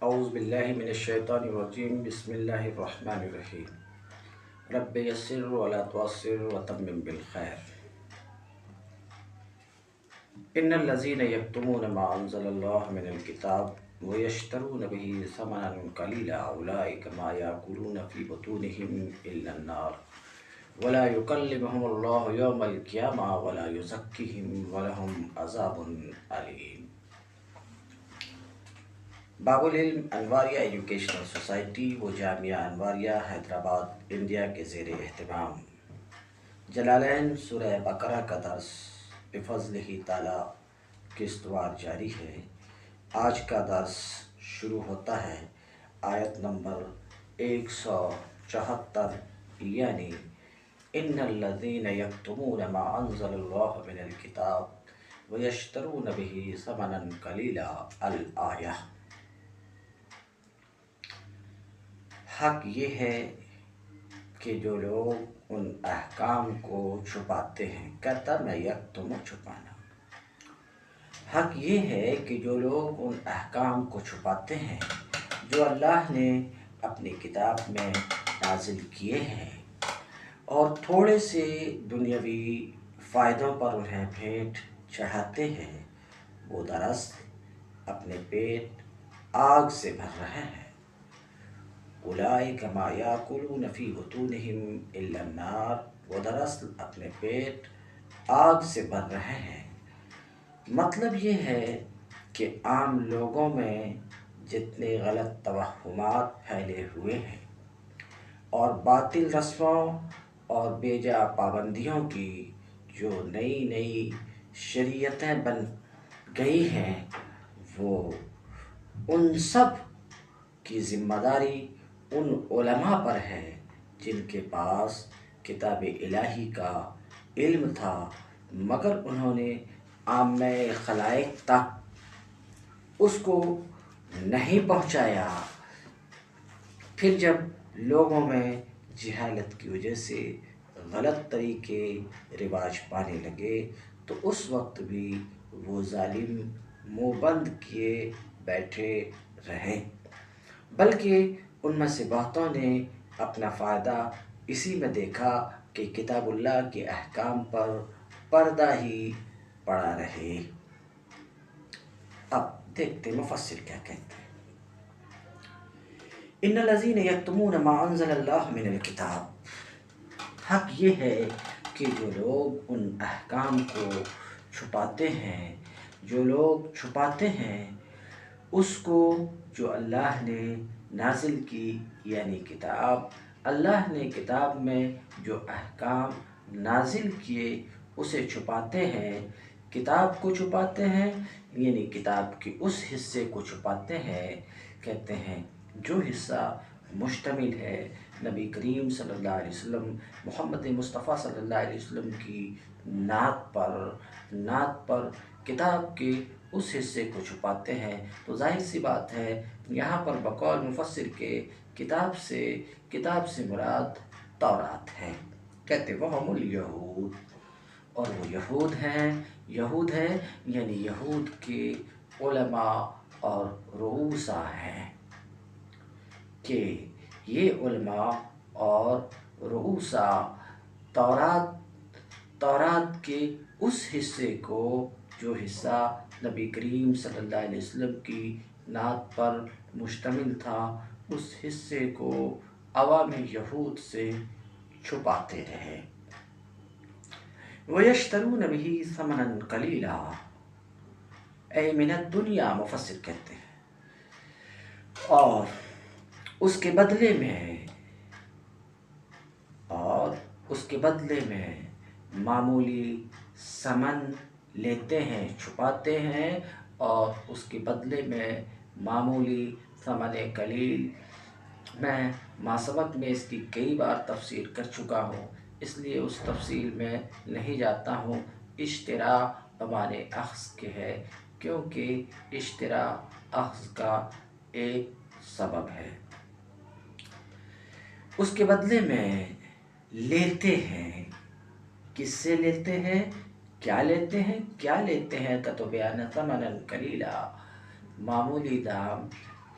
اعوذ باللہ من الشیطان الرجیم بسم اللہ الرحمن الرحیم رب یسر ولا تعسر وتمم بالخیر ان الذین یکتمون ما انزل اللہ من الکتاب ویشترون به ثمنا قلیلا اولئک ما یاکلون فی بطونہم الا النار ولا یکلمہم اللہ یوم القیامہ ولا یزکیہم ولہم عذاب علیم۔ باب العلم انواریہ ایجوکیشنل سوسائٹی و جامعہ انواریہ حیدرآباد انڈیا کے زیر اہتمام جلالین سورہ بقرہ کا درس بفضلہ تعالی قسطوار جاری ہے۔ آج کا درس شروع ہوتا ہے آیت نمبر 174 یعنی ان الذین یکتمون ما انزل اللہ من الکتاب ویشترون به ثمنا قلیلا الآیہ۔ حق یہ ہے کہ جو لوگ ان احکام کو چھپاتے ہیں، کہتا میں یکتم چھپانا، حق یہ ہے کہ جو لوگ ان احکام کو چھپاتے ہیں جو اللہ نے اپنی کتاب میں نازل کیے ہیں اور تھوڑے سے دنیاوی فائدوں پر انہیں بھیٹ چڑھاتے ہیں، وہ دراصل اپنے پیٹ آگ سے بھر رہے ہیں۔ اولئک ما یاکلون فی بطونہم الا النار، وہ دراصل اپنے پیٹ آگ سے بھر رہے ہیں۔ مطلب یہ ہے کہ عام لوگوں میں جتنے غلط توہمات پھیلے ہوئے ہیں اور باطل رسموں اور بے جا پابندیوں کی جو نئی نئی شریعتیں بن گئی ہیں، وہ ان سب کی ذمہ داری ان علماء پر ہے جن کے پاس کتاب الہی کا علم تھا مگر انہوں نے عامہ خلائق تک اس کو نہیں پہنچایا۔ پھر جب لوگوں میں جہالت کی وجہ سے غلط طریقے رواج پانے لگے تو اس وقت بھی وہ ظالم منہ بند کیے بیٹھے رہے، بلکہ ان میں سے بہتوں نے اپنا فائدہ اسی میں دیکھا کہ کتاب اللہ کے احکام پر پردہ ہی پڑا رہے۔ اب دیکھتے مفسر کیا کہتے ہیں۔ ان الذین یکتمون ما انزل اللہ من الکتاب، حق یہ ہے کہ جو لوگ ان احکام کو چھپاتے ہیں، جو لوگ چھپاتے ہیں اس کو جو اللہ نے نازل کی یعنی کتاب، اللہ نے کتاب میں جو احکام نازل کیے اسے چھپاتے ہیں، کتاب کو چھپاتے ہیں یعنی کتاب کے اس حصے کو چھپاتے ہیں۔ کہتے ہیں جو حصہ مشتمل ہے نبی کریم صلی اللہ علیہ وسلم، محمد مصطفیٰ صلی اللہ علیہ وسلم کی نعت پر کتاب کے اس حصے کو چھپاتے ہیں، تو ظاہر سی بات ہے یہاں پر بقول مفسر کے کتاب سے مراد تورات ہے۔ کہتے وہم الیہود، اور وہ یہود ہیں یعنی یہود کے علماء اور رؤوسا ہیں کہ یہ علماء اور رؤوسا تورات کے اس حصے کو جو حصہ نبی کریم صلی اللہ علیہ وسلم کی نعت پر مشتمل تھا اس حصے کو عوام یہود سے چھپاتے رہے۔ وَيَشْتَرُونَ بِهِ ثَمَنًا قَلِيلًا، اے من الدنیا، مفسر کہتے ہیں، اور اس کے بدلے میں معمولی ثمن لیتے ہیں، چھپاتے ہیں، اور اس کے بدلے میں معمولی ثمن قلیل۔ میں ماسبق میں اس کی کئی بار تفسیر کر چکا ہوں، اس لیے اس تفصیل میں نہیں جاتا ہوں۔ اشترا بمعنی اخذ کے ہے کیونکہ اشترا اخذ کا ایک سبب ہے۔ اس کے بدلے میں لیتے ہیں، کس سے لیتے ہیں، کیا لیتے ہیں؟ تتو بیان ثمنا قلیلا، معمولی دام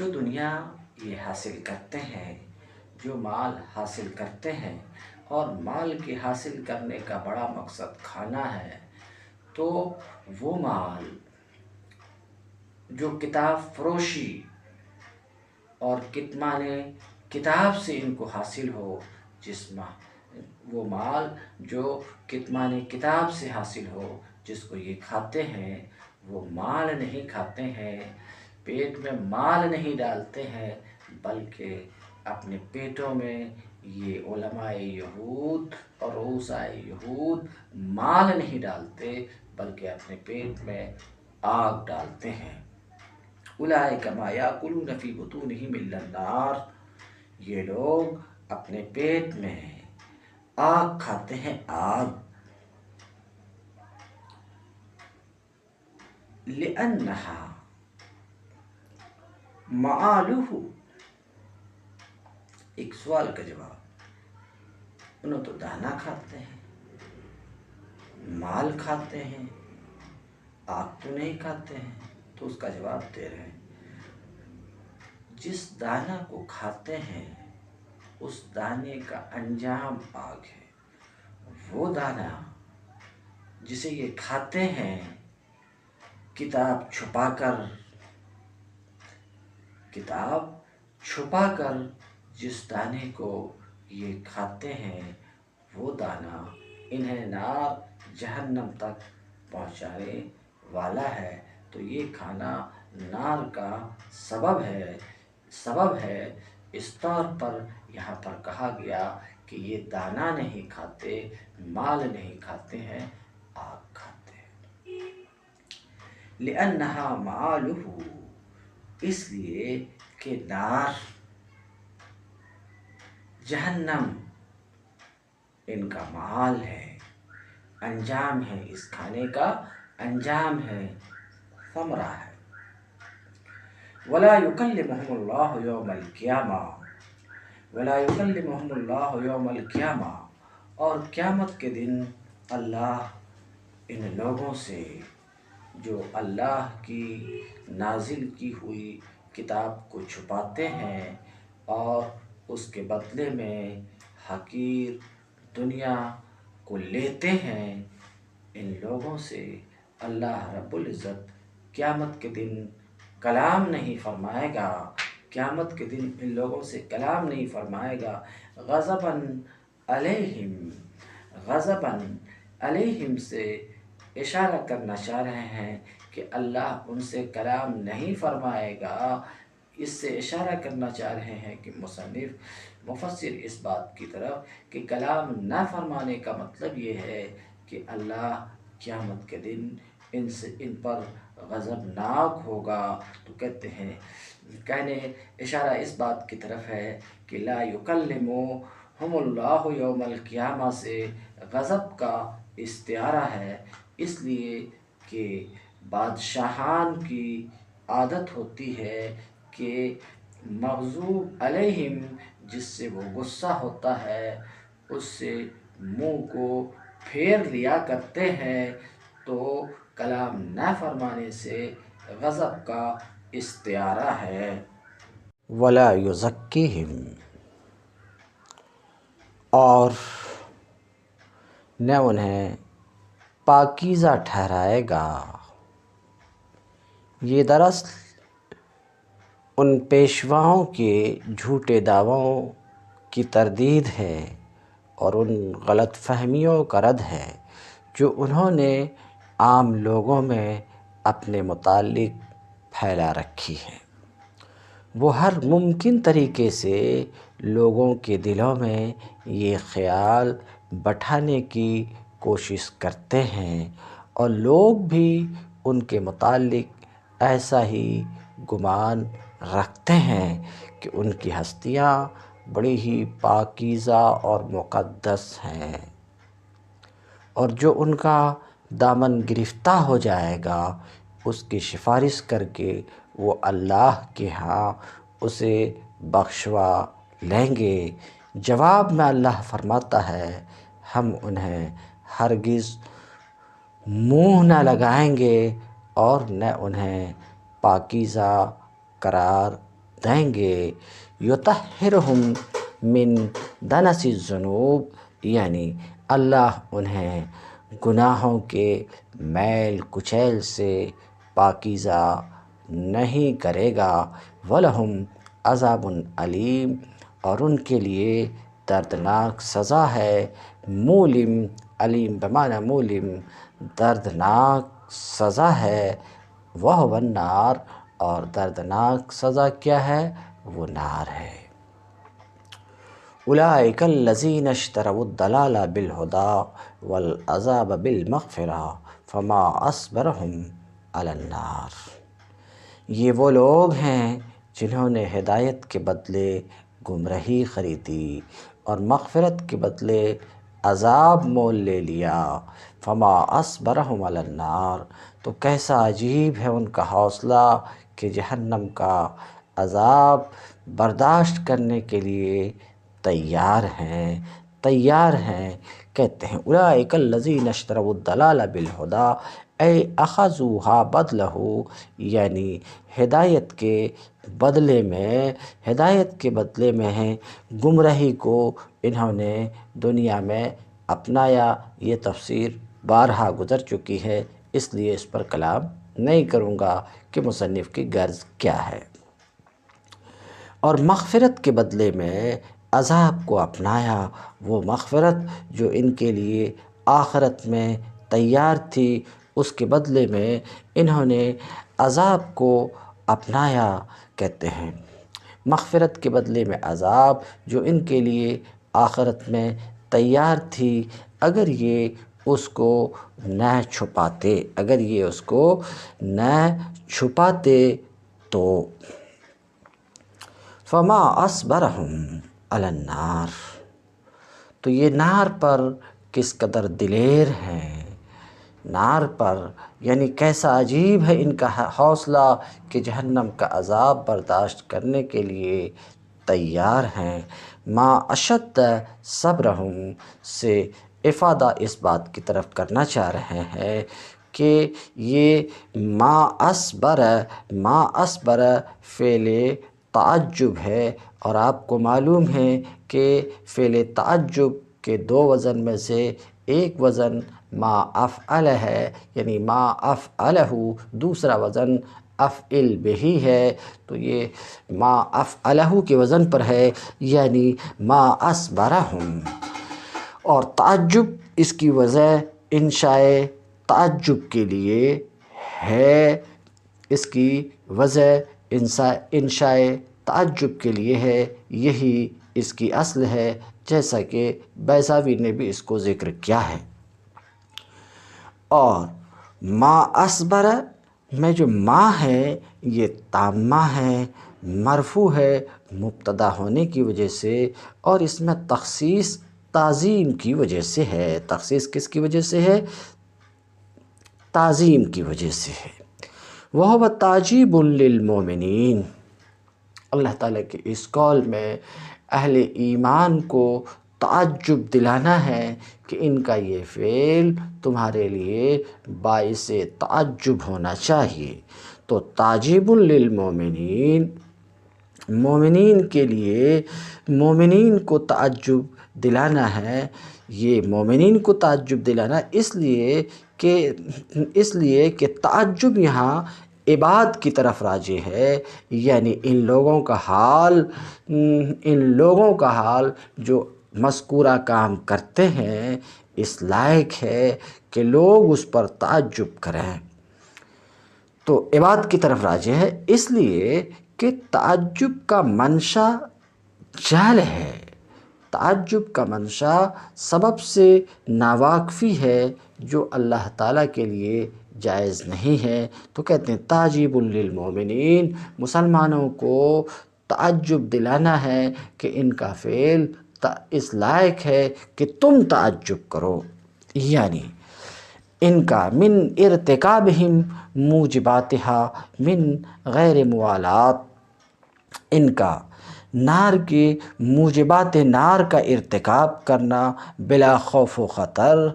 جو دنیا یہ حاصل کرتے ہیں، جو مال حاصل کرتے ہیں اور مال کے حاصل کرنے کا بڑا مقصد کھانا ہے، تو وہ مال جو کتاب فروشی اور کتمان کتاب سے ان کو حاصل ہو، وہ مال جو کتمان کتاب سے حاصل ہو، جس کو یہ کھاتے ہیں، وہ مال نہیں کھاتے ہیں، پیٹ میں مال نہیں ڈالتے ہیں، بلکہ اپنے پیٹوں میں یہ علماء یہود اور رؤساء یہود مال نہیں ڈالتے، بلکہ اپنے پیٹ میں آگ ڈالتے ہیں۔ اولئک ما یاکلون فی بطونہم الا النار، یہ لوگ اپنے پیٹ میں آگ کھاتے ہیں، آگ۔ لأنہا معالہ، ایک سوال کا جواب، انہوں تو دانا کھاتے ہیں، مال کھاتے ہیں، آگ تو نہیں کھاتے ہیں۔ تو اس کا جواب دے رہے ہیں، جس دانہ کو کھاتے ہیں اس دانے کا انجام آگ ہے۔ وہ دانہ جسے یہ کھاتے ہیں کتاب چھپا کر جس دانے کو یہ کھاتے ہیں، وہ دانہ انہیں نار جہنم تک پہنچانے والا ہے۔ تو یہ کھانا نار کا سبب ہے۔ اس طور پر یہاں پر کہا گیا کہ یہ دانہ نہیں کھاتے، مال نہیں کھاتے ہیں، آگ کھاتے ہیں۔ لأنہا معالہ، اس لیے کہ نار، جہنم ان کا معال ہے، انجام ہے، اس کھانے کا انجام ہے، ثمرہ ہے۔ وَلَا يُكَلِّمُهُمُ اللَّهُ يَوْمَ الْقِيَامَةِ، اور قیامت کے دن اللہ ان لوگوں سے جو اللہ کی نازل کی ہوئی کتاب کو چھپاتے ہیں اور اس کے بدلے میں حقیر دنیا کو لیتے ہیں، ان لوگوں سے اللہ رب العزت قیامت کے دن کلام نہیں فرمائے گا۔ قیامت کے دن ان لوگوں سے کلام نہیں فرمائے گا۔ غضباً علیہم سے اشارہ کرنا چاہ رہے ہیں کہ اللہ ان سے کلام نہیں فرمائے گا۔ اس سے اشارہ کرنا چاہ رہے ہیں کہ مفسر اس بات کی طرف کہ کلام نہ فرمانے کا مطلب یہ ہے کہ اللہ قیامت کے دن ان پر غضبناک ہوگا۔ تو کہتے ہیں اشارہ اس بات کی طرف ہے کہ لا یکلمہم اللہ یوم القیامہ سے غضب کا استعارہ ہے، اس لیے کہ بادشاہان کی عادت ہوتی ہے کہ مغضوب علیہم، جس سے وہ غصہ ہوتا ہے، اس سے منہ کو پھیر لیا کرتے ہیں۔ تو کلام نہ فرمانے سے غضب کا استعارہ ہے۔ وَلَا يُزَكِّيهِمْ، اور نہ انہیں پاکیزہ ٹھہرائے گا۔ یہ دراصل ان پیشواؤں کے جھوٹے دعووں کی تردید ہے اور ان غلط فہمیوں کا رد ہے جو انہوں نے عام لوگوں میں اپنے متعلق پھیلا رکھی ہے۔ وہ ہر ممکن طریقے سے لوگوں کے دلوں میں یہ خیال بٹھانے کی کوشش کرتے ہیں اور لوگ بھی ان کے متعلق ایسا ہی گمان رکھتے ہیں کہ ان کی ہستیاں بڑی ہی پاکیزہ اور مقدس ہیں، اور جو ان کا دامن گرفتہ ہو جائے گا اس کی سفارش کر کے وہ اللہ کے ہاں اسے بخشوا لیں گے۔ جواب میں اللہ فرماتا ہے، ہم انہیں ہرگز منہ نہ لگائیں گے اور نہ انہیں پاکیزہ قرار دیں گے۔ یطہرہم من دنس الذنوب، یعنی اللہ انہیں گناہوں کے میل کچیل سے پاکیزہ نہیں کرے گا۔ وَلَهُمْ عذاب علیم، اور ان کے لیے دردناک سزا ہے۔ مولم، علیم بمعنی مولم، دردناک سزا ہے۔ وَهُوَ النار، اور دردناک سزا کیا ہے؟ وہ نار ہے۔ اولئک الذین اشتروا الضلالۃ بالہدی والعذاب بالمغفرہ فما اصبرہم علی النار۔ یہ وہ لوگ ہیں جنہوں نے ہدایت کے بدلے گمراہی خریدی اور مغفرت کے بدلے عذاب مول لے لیا۔ فما اصبرہم علی النار، تو کیسا عجیب ہے ان کا حوصلہ کہ جہنم کا عذاب برداشت کرنے کے لیے تیار ہیں۔ کہتے ہیں اولئک الذین اشتروا الضلالۃ بالہدی اے اخذوها بدلہ، یعنی ہدایت کے بدلے میں ہیں گمراہی کو انہوں نے دنیا میں اپنایا۔ یہ تفسیر بارہا گزر چکی ہے، اس لیے اس پر کلام نہیں کروں گا کہ مصنف کی غرض کیا ہے۔ اور مغفرت کے بدلے میں عذاب کو اپنایا، وہ مغفرت جو ان کے لیے آخرت میں تیار تھی، اس کے بدلے میں انہوں نے عذاب کو اپنایا۔ کہتے ہیں مغفرت کے بدلے میں عذاب جو ان کے لیے آخرت میں تیار تھی، اگر یہ اس کو نہ چھپاتے تو فما اصبرہم علی النار، تو یہ نار پر کس قدر دلیر ہیں، نار پر، یعنی کیسا عجیب ہے ان کا حوصلہ کہ جہنم کا عذاب برداشت کرنے کے لیے تیار ہیں۔ ما اشد صبرہم سے افادہ اس بات کی طرف کرنا چاہ رہے ہیں کہ یہ ما اصبر فعل تعجب ہے، اور آپ کو معلوم ہے کہ فعل تعجب کے دو وزن میں سے ایک وزن ما افعل ہے، یعنی ما افعلہ، دوسرا وزن افعل بہ ہے، تو یہ ما افعلہ کے وزن پر ہے، یعنی ما اصبرہم۔ اور تعجب اس کی وجہ انشاء تعجب کے لیے ہے، اس کی وجہ انشاء تعجب کے لیے ہے، یہی اس کی اصل ہے، جیسا کہ بیضاوی نے بھی اس کو ذکر کیا ہے۔ اور ما اصبر میں جو ما ہے یہ تامہ ہے، مرفوع ہے مبتدا ہونے کی وجہ سے، اور اس میں تخصیص تعظیم کی وجہ سے ہے۔ تخصیص کس کی وجہ سے ہے؟ تعظیم کی وجہ سے ہے۔ وَهُوَ تَعْجِيبٌ لِّلْمُؤْمِنِينَ، اللہ تعالیٰ کے اس قول میں اہل ایمان کو تعجب دلانا ہے کہ ان کا یہ فعل تمہارے لیے باعث تعجب ہونا چاہیے۔ تو تعجیب للمؤمنین، مومنین کے لیے، مومنین کو تعجب دلانا ہے۔ یہ مومنین کو تعجب دلانا اس لیے کہ تعجب یہاں عباد کی طرف راجع ہے، یعنی ان لوگوں کا حال جو مذکورہ کام کرتے ہیں اس لائق ہے کہ لوگ اس پر تعجب کریں، تو عباد کی طرف راجع ہے، اس لیے کہ تعجب کا منشا جہل ہے، تعجب کا منشا سبب سے ناواقفی ہے جو اللہ تعالیٰ کے لیے جائز نہیں ہے۔ تو کہتے ہیں تعجیب للمؤمنین، مسلمانوں کو تعجب دلانا ہے کہ ان کا فعل اس لائق ہے کہ تم تعجب کرو، یعنی ان کا من ارتکابہم موجباتہا من غیر موالات، ان کا نار کے موجبات نار کا ارتکاب کرنا بلا خوف و خطر،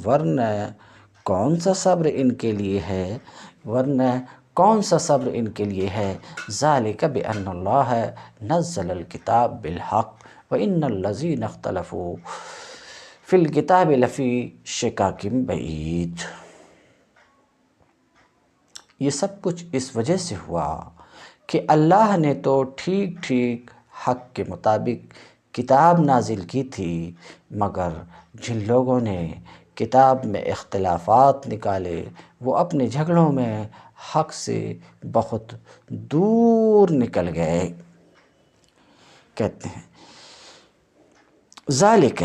ورنہ کون سا صبر ان کے لیے ہے، ورنہ کون سا صبر ان کے لیے ہے؟ ذالک بأن اللہ نزل الکتاب بالحق وإن الذین اختلفوا فی الکتاب لفی شقاق بعید۔ یہ سب کچھ اس وجہ سے ہوا کہ اللہ نے تو ٹھیک ٹھیک حق کے مطابق کتاب نازل کی تھی، مگر جن لوگوں نے کتاب میں اختلافات نکالے وہ اپنے جھگڑوں میں حق سے بہت دور نکل گئے۔ کہتے ہیں ذالک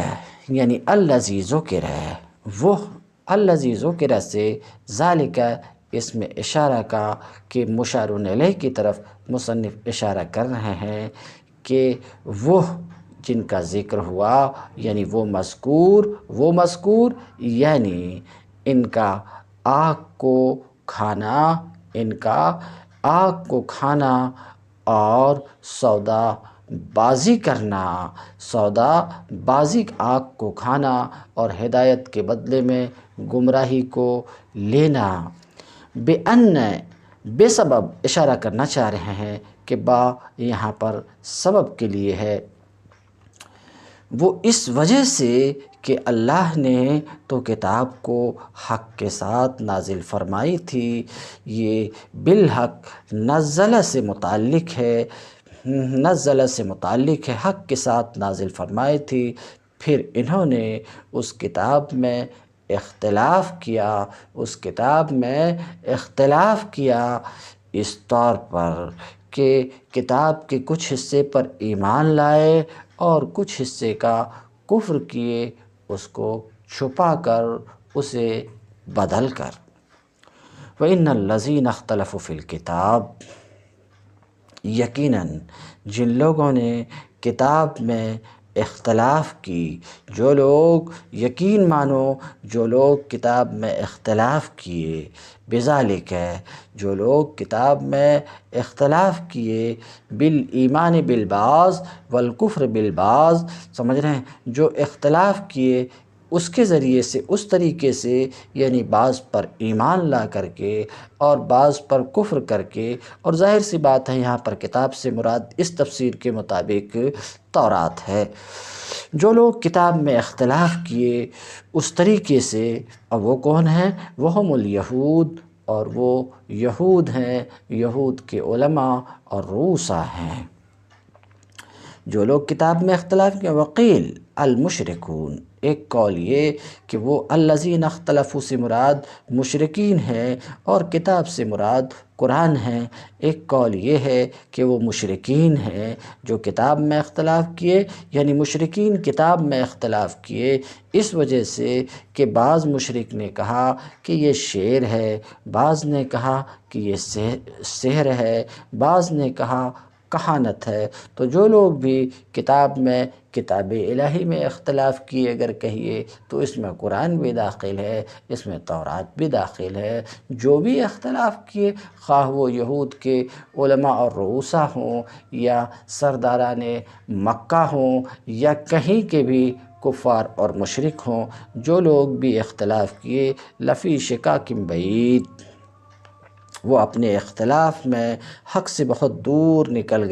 یعنی الذی ذکر، وہ الذی ذکر سے ذالک اس میں اشارہ کا کہ مشار الیہ کی طرف مصنف اشارہ کر رہے ہیں کہ وہ جن کا ذکر ہوا یعنی وہ مذکور یعنی ان کا آگ کو کھانا اور سودا بازی آگ کو کھانا اور ہدایت کے بدلے میں گمراہی کو لینا۔ بے سبب اشارہ کرنا چاہ رہے ہیں کہ با یہاں پر سبب کے لیے ہے، وہ اس وجہ سے کہ اللہ نے تو کتاب کو حق کے ساتھ نازل فرمائی تھی۔ یہ بالحق نزل سے متعلق ہے، حق کے ساتھ نازل فرمائی تھی، پھر انہوں نے اس کتاب میں اختلاف کیا اس طور پر کہ کتاب کے کچھ حصے پر ایمان لائے اور کچھ حصے کا کفر کیے، اس کو چھپا کر اسے بدل کر۔ وَإِنَّ الَّذِينَ اخْتَلَفُوا فِي الْكِتَابِ، یقیناً جن لوگوں نے کتاب میں اختلاف کی، جو لوگ یقین مانو جو لوگ کتاب میں اختلاف کیے، بذالک جو لوگ کتاب میں اختلاف کیے، بالایمان بالبعض والکفر بالبعض، سمجھ رہے ہیں، جو اختلاف کیے اس کے ذریعے سے، اس طریقے سے یعنی بعض پر ایمان لا کر کے اور بعض پر کفر کر کے، اور ظاہر سی بات ہے یہاں پر کتاب سے مراد اس تفسیر کے مطابق تورات ہے۔ جو لوگ کتاب میں اختلاف کیے اس طریقے سے، اور وہ کون ہیں؟ وہم الیہود، اور وہ یہود ہیں، یہود کے علماء اور رؤساء ہیں۔ جو لوگ کتاب میں اختلاف کیا، وقیل المشرکون، ایک قول یہ کہ وہ الذین اختلفوا سے مراد مشرکین ہیں اور کتاب سے مراد قرآن ہیں۔ ایک قول یہ ہے کہ وہ مشرکین ہیں جو کتاب میں اختلاف کیے، یعنی مشرکین کتاب میں اختلاف کیے اس وجہ سے کہ بعض مشرک نے کہا کہ یہ شعر ہے، بعض نے کہا کہ یہ سحر ہے، بعض نے کہا کہانت ہے۔ تو جو لوگ بھی کتاب الہی میں اختلاف کیے اگر کہیے تو اس میں قرآن بھی داخل ہے، اس میں تورات بھی داخل ہے۔ جو بھی اختلاف کیے، خواہ وہ یہود کے علماء اور رؤساء ہوں یا سرداران مکہ ہوں یا کہیں کے بھی کفار اور مشرک ہوں، جو لوگ بھی اختلاف کیے لفی شقاق بعید، وہ اپنے اختلاف میں حق سے بہت دور نکل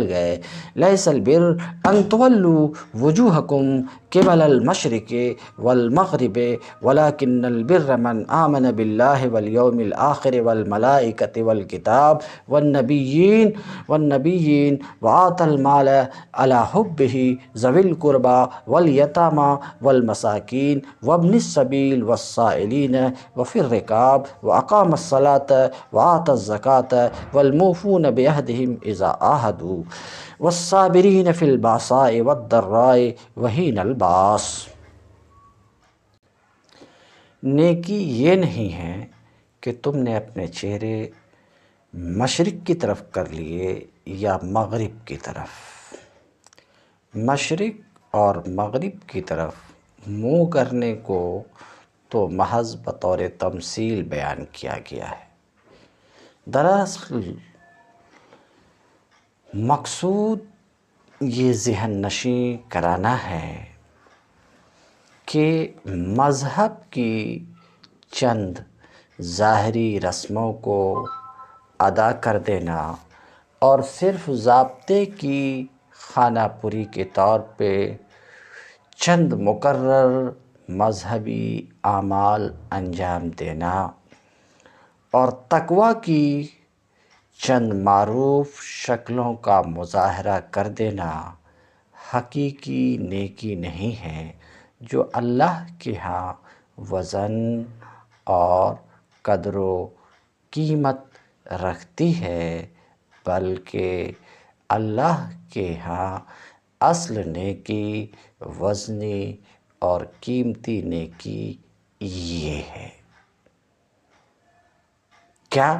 گئے۔ لیس البر ان تولوا وجوہکم قبل المشرق والمغرب ولکن البر من آمن باللہ والیوم الآخر والملائکۃ والکتاب والنبیین وآتى المال علی حبہ ذوی القربى والیتامى والمساکین وابن السبیل والسائلین وفی الرقاب وأقام الصلاة وآتى الزکاة والموفون بعہدہم اذا عاہدوا والصابرین فی البأساء والضراء وحین الباس۔ نیکی یہ نہیں ہے کہ تم نے اپنے چہرے مشرق کی طرف کر لیے یا مغرب کی طرف۔ مشرق اور مغرب کی طرف منہ کرنے کو تو محض بطور تمثیل بیان کیا گیا ہے۔ دراصل مقصود یہ ذہن نشیں کرانا ہے کہ مذہب کی چند ظاہری رسموں کو ادا کر دینا اور صرف ضابطے کی خانہ پوری کے طور پہ چند مقرر مذہبی اعمال انجام دینا اور تقویٰ کی چند معروف شکلوں کا مظاہرہ کر دینا حقیقی نیکی نہیں ہے جو اللہ کے ہاں وزن اور قدر و قیمت رکھتی ہے، بلکہ اللہ کے ہاں اصل نیکی، وزنی اور قیمتی نیکی یہ ہے۔ کیا؟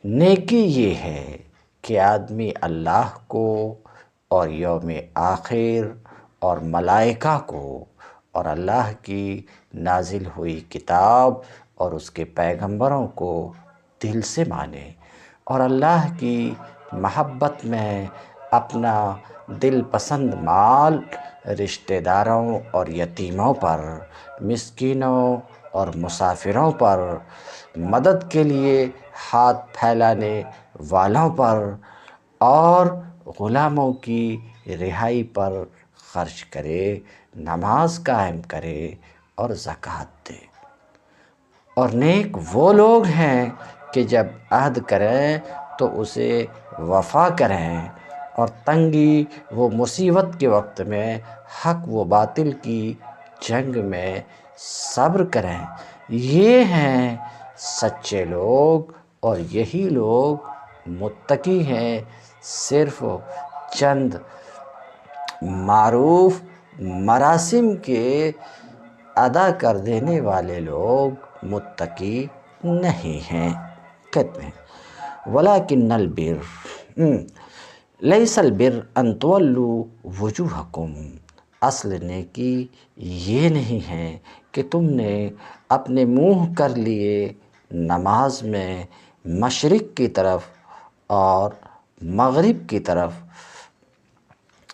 نیکی یہ ہے کہ آدمی اللہ کو اور یوم آخر اور ملائکہ کو اور اللہ کی نازل ہوئی کتاب اور اس کے پیغمبروں کو دل سے مانے اور اللہ کی محبت میں اپنا دل پسند مال رشتہ داروں اور یتیموں پر، مسکینوں اور مسافروں پر، مدد کے لیے ہاتھ پھیلانے والوں پر اور غلاموں کی رہائی پر خرچ کرے، نماز قائم کرے اور زکوٰۃ دے۔ اور نیک وہ لوگ ہیں کہ جب عہد کریں تو اسے وفا کریں، اور تنگی و مصیبت کے وقت میں حق و باطل کی جنگ میں صبر کریں۔ یہ ہیں سچے لوگ اور یہی لوگ متقی ہیں۔ صرف چند معروف مراسم کے ادا کر دینے والے لوگ متقی نہیں ہیں۔ کہتے ہیں وَلَٰكِنَّ الْبِرَّ لَيْسَ الْبِرُّ أَن تُوَلُّوا وُجُوهَكُمْ، اصل نیکی یہ نہیں ہے کہ تم نے اپنے منہ کر لیے نماز میں مشرق کی طرف اور مغرب کی طرف۔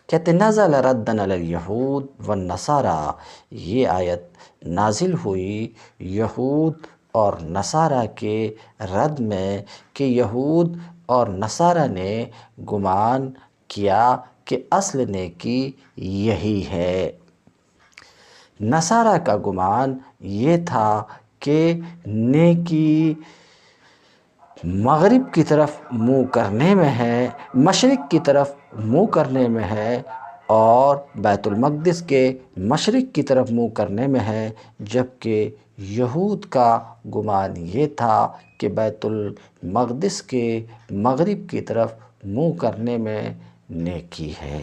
کہتے نزل ردًا علی الیہود والنصارى، یہ آیت نازل ہوئی یہود اور نصارہ کے رد میں کہ یہود اور نصارہ نے گمان کیا کہ اصل نیکی یہی ہے۔ نصارہ کا گمان یہ تھا کہ نیکی مغرب کی طرف منہ کرنے میں ہے، مشرق کی طرف منہ کرنے میں ہے اور بیت المقدس کے مشرق کی طرف منہ کرنے میں ہے، جبکہ یہود کا گمان یہ تھا کہ بیت المقدس کے مغرب کی طرف منہ کرنے میں نیکی ہے۔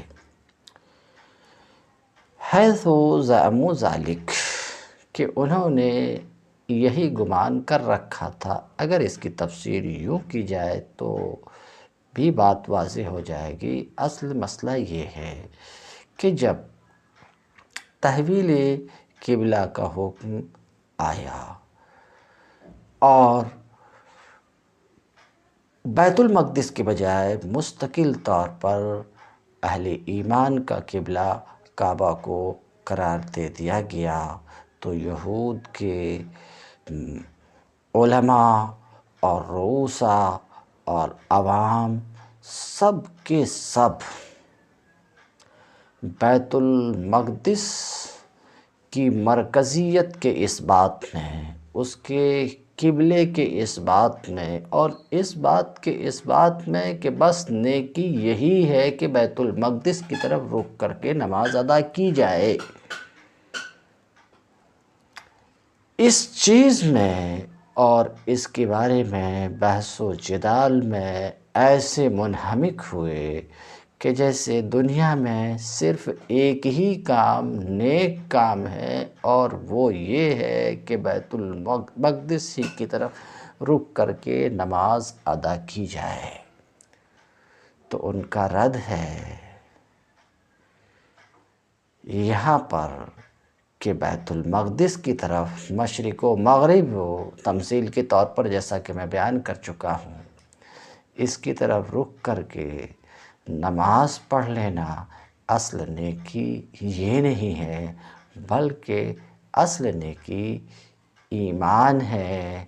حیث زعموا ذلک، کہ انہوں نے یہی گمان کر رکھا تھا۔ اگر اس کی تفسیر یوں کی جائے تو بھی بات واضح ہو جائے گی۔ اصل مسئلہ یہ ہے کہ جب تحویل قبلہ کا حکم آیا اور بیت المقدس کے بجائے مستقل طور پر اہل ایمان کا قبلہ کعبہ کو قرار دے دیا گیا، تو یہود کے علماء اور رؤساء اور عوام سب کے سب بیت المقدس کی مرکزیت کے اس بات میں، اس کے قبلے کے اس بات میں اور اس بات میں کہ بس نیکی یہی ہے کہ بیت المقدس کی طرف رخ کر کے نماز ادا کی جائے، اس چیز میں اور اس کے بارے میں بحث و جدال میں ایسے منہمک ہوئے کہ جیسے دنیا میں صرف ایک ہی کام نیک کام ہے اور وہ یہ ہے کہ بیت المقدس ہی کی طرف رخ کر کے نماز ادا کی جائے۔ تو ان کا رد ہے یہاں پر کہ بیت المقدس کی طرف مشرق و مغرب و تمثیل کے طور پر، جیسا کہ میں بیان کر چکا ہوں، اس کی طرف رخ کر کے نماز پڑھ لینا اصل نیکی یہ نہیں ہے، بلکہ اصل نیکی ایمان ہے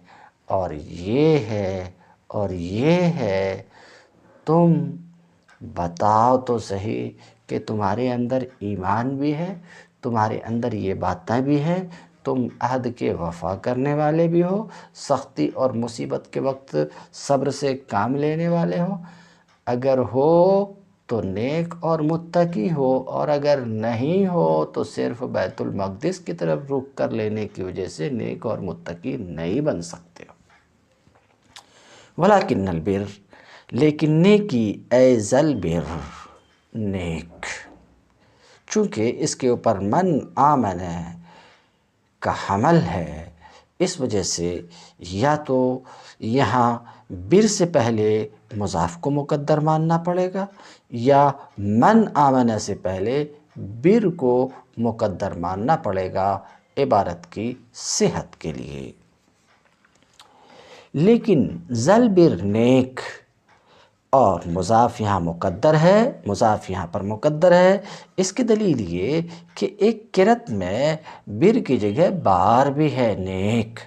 اور یہ ہے اور یہ ہے، تم بتاؤ تو صحیح کہ تمہارے اندر ایمان بھی ہے، تمہارے اندر یہ باتیں بھی ہیں، تم عہد کے وفا کرنے والے بھی ہو، سختی اور مصیبت کے وقت صبر سے کام لینے والے ہو؟ اگر ہو تو نیک اور متقی ہو، اور اگر نہیں ہو تو صرف بیت المقدس کی طرف رخ کر لینے کی وجہ سے نیک اور متقی نہیں بن سکتے ہو۔ وَلَكِنَّ الْبِرَّ، لیکن نیکی، اے ذل بر، نیک، چونکہ اس کے اوپر من آمن کا حمل ہے، اس وجہ سے یا تو یہاں بر سے پہلے مضاف کو مقدر ماننا پڑے گا، یا من آمنہ سے پہلے بر کو مقدر ماننا پڑے گا عبارت کی صحت کے لیے۔ لیکن ذل بر، نیک، اور مضاف یہاں مقدر ہے، مضاف یہاں پر مقدر ہے۔ اس کی دلیل یہ کہ ایک قرأت میں بر کی جگہ بار بھی ہے، نیک،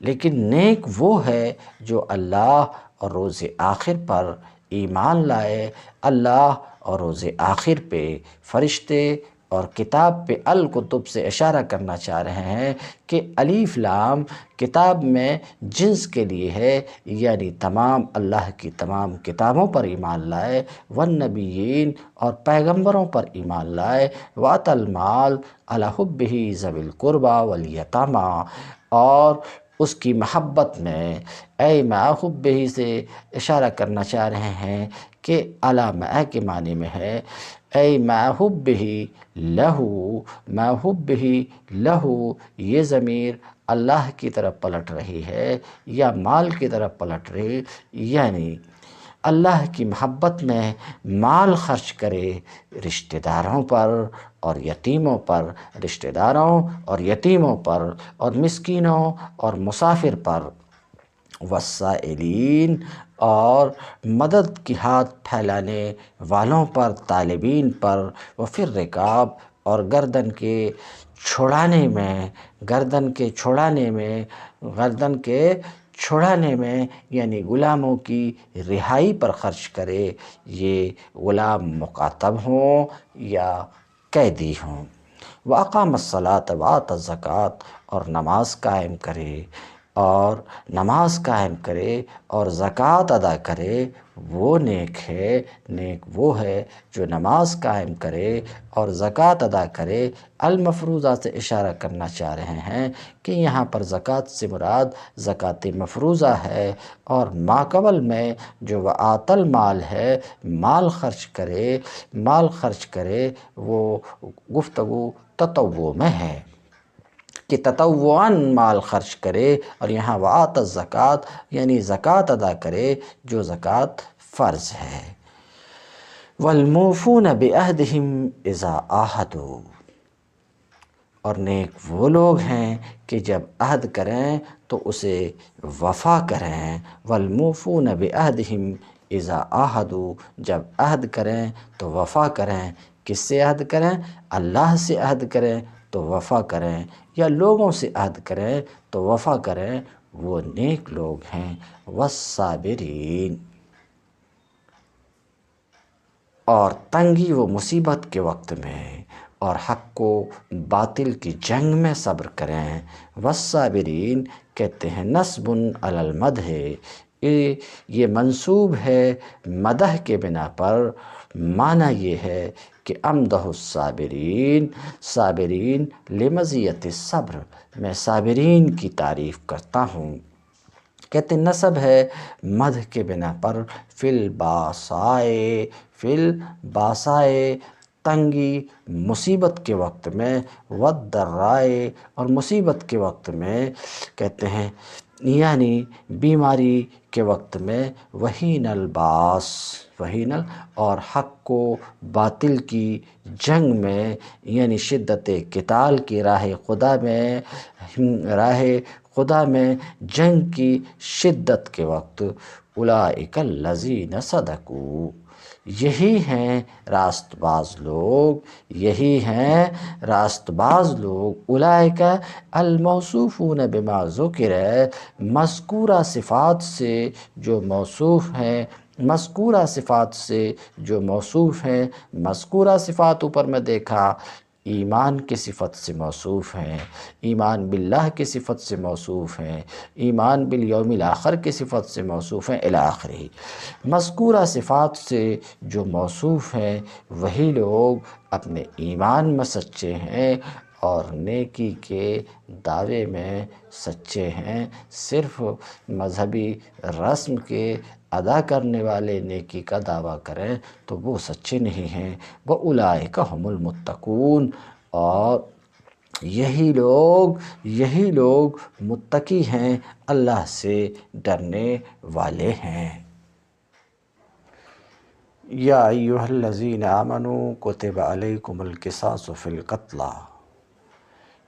لیکن نیک وہ ہے جو اللہ اور روز آخر پر ایمان لائے، اللہ اور روز آخر پہ، فرشتے اور کتاب پہ۔ الکتب سے اشارہ کرنا چاہ رہے ہیں کہ الف لام کتاب میں جنس کے لیے ہے، یعنی تمام اللہ کی تمام کتابوں پر ایمان لائے، والنبیین اور پیغمبروں پر ایمان لائے، وَآتَى الْمَالَ عَلَى حُبِّهِ ذَوِي الْقُرْبَى وَالْيَتَامَى، اور اس کی محبت میں، اے مع حبہ سے اشارہ کرنا چاہ رہے ہیں کہ علی مع کے معنی میں ہے، اے مع حبہ لہو، مع حبہ لہو، یہ ضمیر اللہ کی طرف پلٹ رہی ہے یا مال کی طرف پلٹ رہی، یعنی اللہ کی محبت میں مال خرچ کرے رشتہ داروں پر اور یتیموں پر، رشتہ داروں اور یتیموں پر اور مسکینوں اور مسافر پر، والسائلین، اور مدد کی ہاتھ پھیلانے والوں پر، طالبین پر، وفی الرقاب، اور گردن کے چھڑانے میں، گردن کے چھڑانے میں، گردن کے چھڑانے میں، یعنی غلاموں کی رہائی پر خرچ کرے، یہ غلام مکاتب ہوں یا قیدی ہوں۔ وَأَقَامَ الصَّلَاةَ وَآتَى الزَّكَاةَ، اور نماز قائم کرے، اور نماز قائم کرے اور زکوٰۃ ادا کرے، وہ نیک ہے، نیک وہ ہے جو نماز قائم کرے اور زکوٰۃ ادا کرے۔ المفروضہ سے اشارہ کرنا چاہ رہے ہیں کہ یہاں پر زکوٰۃ سے مراد زکوٰۃ مفروضہ ہے، اور ماقبل میں جو وآت المال ہے، مال خرچ کرے، مال خرچ کرے، وہ گفتگو تطوع میں ہے کہ تطوعاً مال خرچ کرے، اور یہاں وآت الزکاۃ یعنی زکوٰۃ ادا کرے جو زکوٰۃ فرض ہے۔ والموفون بعہدہم اذا عاہدوا، اور نیک وہ لوگ ہیں کہ جب عہد کریں تو اسے وفا کریں۔ والموفون بعہدہم اذا عاہدوا، جب عہد کریں تو وفا کریں۔ کس سے عہد کریں؟ اللہ سے عہد کریں تو وفا کریں، یا لوگوں سے عہد کریں تو وفا کریں، وہ نیک لوگ ہیں۔ والصابرین، اور تنگی و مصیبت کے وقت میں اور حق و باطل کی جنگ میں صبر کریں۔ والصابرین کہتے ہیں نصب علی المدح، یہ منصوب ہے مدح کے بنا پر، معنی یہ ہے کہ امدح الصابرین، صابرین لمزیت الصبر، میں صابرین کی تعریف کرتا ہوں۔ کہتے ہیں نصب ہے مدح کے بنا پر، فی الباسائے، فی الباسائے، تنگی مصیبت کے وقت میں، والضرائے، اور مصیبت کے وقت میں، کہتے ہیں یعنی بیماری کے وقت میں، وحین الباس، وحین اور حق و باطل کی جنگ میں، یعنی شدت قتال کی راہ خدا میں، راہ خدا میں جنگ کی شدت کے وقت، اولئک الذین صدقوا، یہی ہیں راست باز لوگ، یہی ہیں راست باز لوگ۔ اولئک الموصوفون بما ذکر، مذکورہ صفات سے جو موصوف ہیں، مذکورہ صفات سے جو موصوف ہیں۔ مذکورہ صفات اوپر میں دیکھا، ایمان کی صفت سے موصوف ہیں، ایمان باللہ کی صفت سے موصوف ہیں، ایمان بالیوم الاخر کی صفت سے موصوف ہیں الی آخرہ۔ مذکورہ صفات سے جو موصوف ہیں وہی لوگ اپنے ایمان میں سچے ہیں اور نیکی کے دعوے میں سچے ہیں۔ صرف مذہبی رسم کے ادا کرنے والے نیکی کا دعویٰ کریں تو وہ سچے نہیں ہیں۔ وَأُولَئِکَ هُمُ الْمُتَّقُونَ، اور یہی لوگ متقی ہیں، اللہ سے ڈرنے والے ہیں۔ یا ایھا الذین آمنوا کتب علیکم القصاص فی القتلی،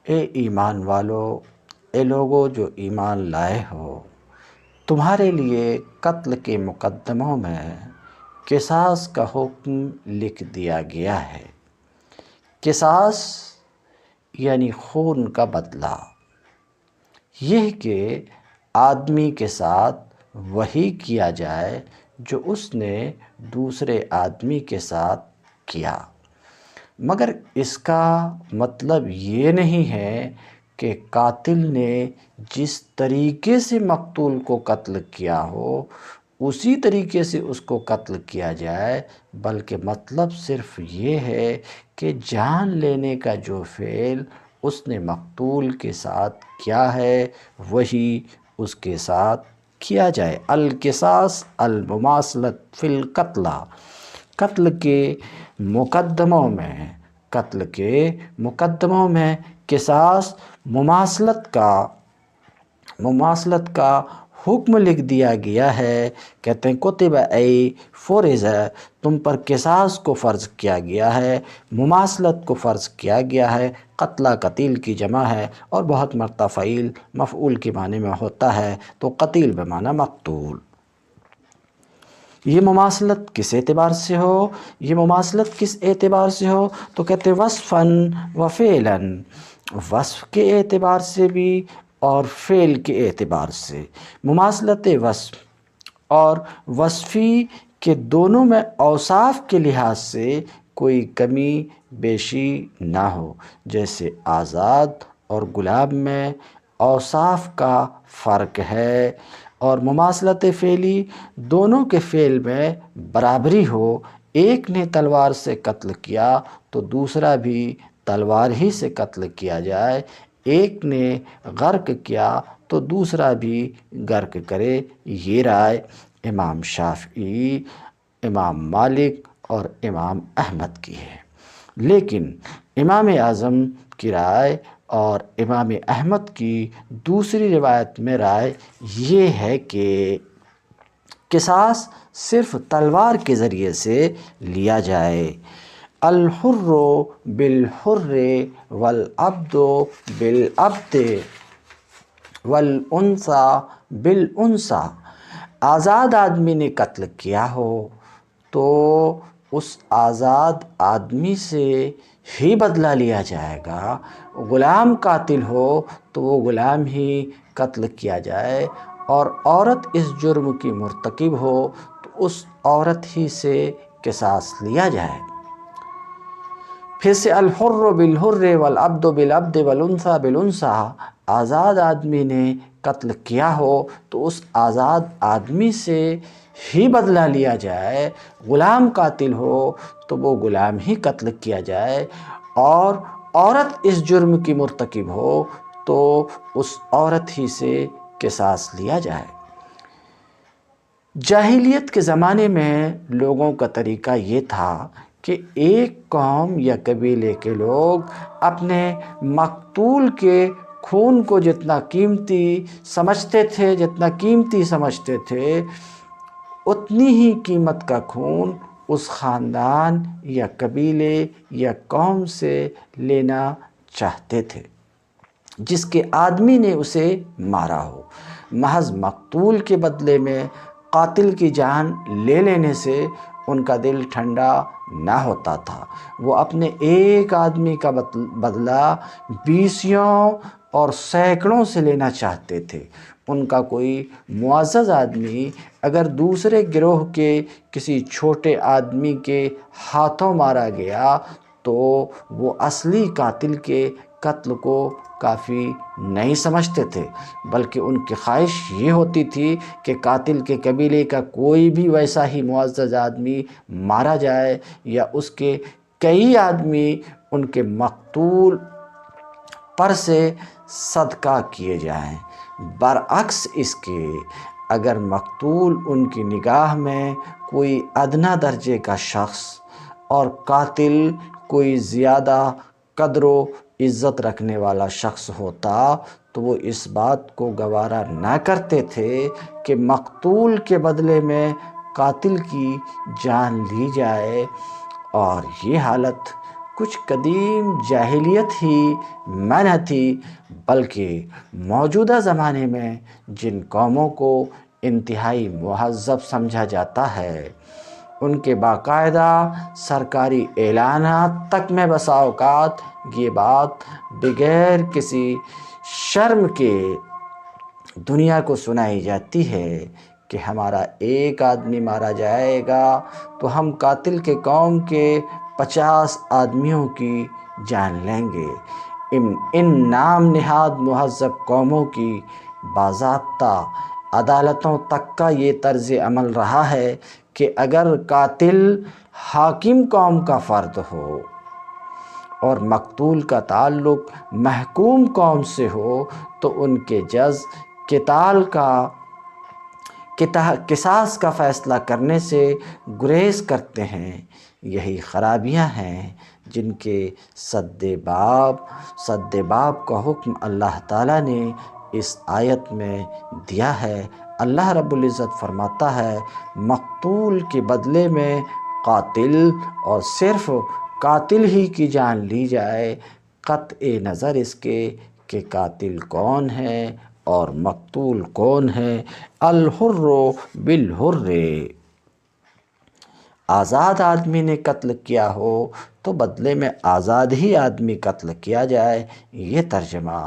اے ایمان والو، اے لوگو جو ایمان لائے ہو، تمہارے لیے قتل کے مقدموں میں قصاص کا حکم لکھ دیا گیا ہے۔ قصاص یعنی خون کا بدلہ، یہ کہ آدمی کے ساتھ وہی کیا جائے جو اس نے دوسرے آدمی کے ساتھ کیا، مگر اس کا مطلب یہ نہیں ہے کہ قاتل نے جس طریقے سے مقتول کو قتل کیا ہو اسی طریقے سے اس کو قتل کیا جائے، بلکہ مطلب صرف یہ ہے کہ جان لینے کا جو فعل اس نے مقتول کے ساتھ کیا ہے وہی اس کے ساتھ کیا جائے۔ القصاص المماثلۃ فی القتلی، قتل کے مقدموں میں قصاص مماثلت کا حکم لکھ دیا گیا ہے۔ کہتے ہیں کتب ای فرض، تم پر قصاص کو فرض کیا گیا ہے، مماثلت کو فرض کیا گیا ہے۔ قتلہ قتیل کی جمع ہے اور بہت مرتبہ فعیل مفعول کے معنی میں ہوتا ہے، تو قتیل بمعنی مقتول۔ یہ مماثلت کس اعتبار سے ہو؟ یہ مماثلت کس اعتبار سے ہو تو کہتے ہیں وصفاً و فعلاً، وصف کے اعتبار سے بھی اور فعل کے اعتبار سے۔ مماثلت وصف اور وصفی کے دونوں میں اوصاف کے لحاظ سے کوئی کمی بیشی نہ ہو، جیسے آزاد اور غلام میں اوصاف کا فرق ہے، اور مماثلت فعلی دونوں کے فعل میں برابری ہو۔ ایک نے تلوار سے قتل کیا تو دوسرا بھی تلوار ہی سے قتل کیا جائے، ایک نے غرق کیا تو دوسرا بھی غرق کرے۔ یہ رائے امام شافعی، امام مالک اور امام احمد کی ہے، لیکن امام اعظم کی رائے اور امام احمد کی دوسری روایت میں رائے یہ ہے کہ قصاص صرف تلوار کے ذریعے سے لیا جائے۔ الحر بالحر والعبد بالعبد والانثی بالانثی، آزاد آدمی نے قتل کیا ہو تو اس آزاد آدمی سے ہی بدلہ لیا جائے گا، غلام قاتل ہو تو وہ غلام ہی قتل کیا جائے، اور عورت اس جرم کی مرتکب ہو تو اس عورت ہی سے قصاص لیا جائے۔ پھر سے الحر بالحر والعبد بالعبد والانثی بالانثی، آزاد آدمی نے قتل کیا ہو تو اس آزاد آدمی سے ہی بدلہ لیا جائے، غلام قاتل ہو تو وہ غلام ہی قتل کیا جائے، اور عورت اس جرم کی مرتکب ہو تو اس عورت ہی سے قصاص لیا جائے۔ جاہلیت کے زمانے میں لوگوں کا طریقہ یہ تھا کہ ایک قوم یا قبیلے کے لوگ اپنے مقتول کے خون کو جتنا قیمتی سمجھتے تھے اتنی ہی قیمت کا خون اس خاندان یا قبیلے یا قوم سے لینا چاہتے تھے جس کے آدمی نے اسے مارا ہو۔ محض مقتول کے بدلے میں قاتل کی جان لے لینے سے ان کا دل ٹھنڈا نہ ہوتا تھا۔ وہ اپنے ایک آدمی کا بدلہ بیسیوں اور سینکڑوں سے لینا چاہتے تھے۔ ان کا کوئی معزز آدمی اگر دوسرے گروہ کے کسی چھوٹے آدمی کے ہاتھوں مارا گیا تو وہ اصلی قاتل کے قتل کو کافی نہیں سمجھتے تھے، بلکہ ان کی خواہش یہ ہوتی تھی کہ قاتل کے قبیلے کا کوئی بھی ویسا ہی معزز آدمی مارا جائے یا اس کے کئی آدمی ان کے مقتول پر سے صدقہ کیے جائیں۔ برعکس اس کے اگر مقتول ان کی نگاہ میں کوئی ادنیٰ درجے کا شخص اور قاتل کوئی زیادہ قدر و عزت رکھنے والا شخص ہوتا تو وہ اس بات کو گوارا نہ کرتے تھے کہ مقتول کے بدلے میں قاتل کی جان لی جائے، اور یہ حالت کچھ قدیم جاہلیت ہی میں نہ تھی، بلکہ موجودہ زمانے میں جن قوموں کو انتہائی مہذب سمجھا جاتا ہے ان کے باقاعدہ سرکاری اعلانات تک میں بسا اوقات یہ بات بغیر کسی شرم کے دنیا کو سنائی جاتی ہے کہ ہمارا ایک آدمی مارا جائے گا تو ہم قاتل کے قوم کے 50 آدمیوں کی جان لیں گے۔ ان نام نہاد مہذب قوموں کی باضابطہ عدالتوں تک کا یہ طرز عمل رہا ہے کہ اگر قاتل حاکم قوم کا فرد ہو اور مقتول کا تعلق محکوم قوم سے ہو تو ان کے جز قتال کا قصاص کا فیصلہ کرنے سے گریز کرتے ہیں۔ یہی خرابیاں ہیں جن کے سد باب کا حکم اللہ تعالیٰ نے اس آیت میں دیا ہے۔ اللہ رب العزت فرماتا ہے مقتول کے بدلے میں قاتل اور صرف قاتل ہی کی جان لی جائے، قطع نظر اس کے کہ قاتل کون ہے اور مقتول کون ہے۔ الحر بالحر، آزاد آدمی نے قتل کیا ہو تو بدلے میں آزاد ہی آدمی قتل کیا جائے۔ یہ ترجمہ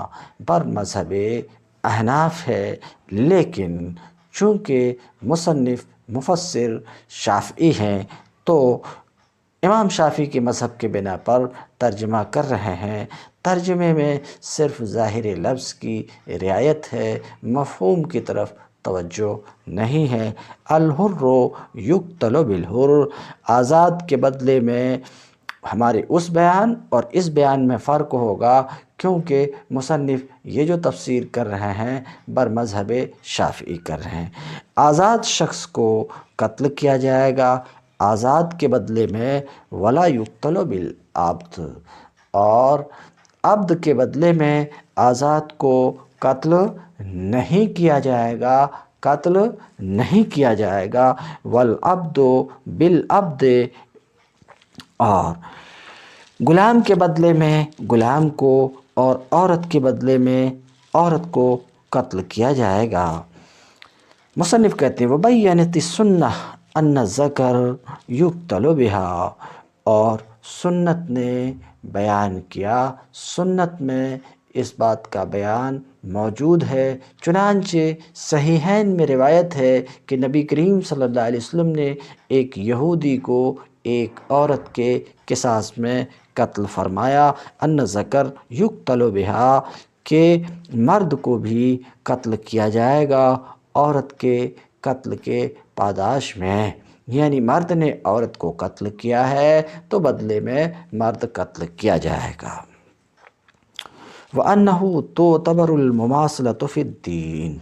بر مذہب احناف ہے، لیکن چونکہ مصنف مفسر شافعی ہیں تو امام شافعی کے مذہب کے بنا پر ترجمہ کر رہے ہیں۔ ترجمے میں صرف ظاہر لفظ کی رعایت ہے، مفہوم کی طرف توجہ نہیں ہے۔ الحر یقتل بالحر، آزاد کے بدلے میں ہمارے اس بیان اور اس بیان میں فرق ہوگا، کیونکہ مصنف یہ جو تفسیر کر رہے ہیں بر مذہب شافعی کر رہے ہیں۔ آزاد شخص کو قتل کیا جائے گا آزاد کے بدلے میں، ولا یقتل بالعبد، اور عبد کے بدلے میں آزاد کو قتل نہیں کیا جائے گا، قتل نہیں کیا جائے گا۔ والعبد بالعبد، اور غلام کے بدلے میں غلام کو اور عورت کے بدلے میں عورت کو قتل کیا جائے گا۔ مصنف کہتے ہیں وَبَيَّنَتِ السُّنَّةُ أَنَّ الذَّكَرَ يُقْتَلُ بِهَا، اور سنت نے بیان کیا، سنت میں اس بات کا بیان موجود ہے۔ چنانچہ صحیحین میں روایت ہے کہ نبی کریم صلی اللہ علیہ وسلم نے ایک یہودی کو ایک عورت کے قصاص میں قتل فرمایا۔ ان ذکر یقتل بہا، کہ مرد کو بھی قتل کیا جائے گا عورت کے قتل کے پاداش میں، یعنی مرد نے عورت کو قتل کیا ہے تو بدلے میں مرد قتل کیا جائے گا۔ وَأَنَّهُ تُعْتَبَرُ الْمُمَاثَلَةُ فِي الدِّينِ،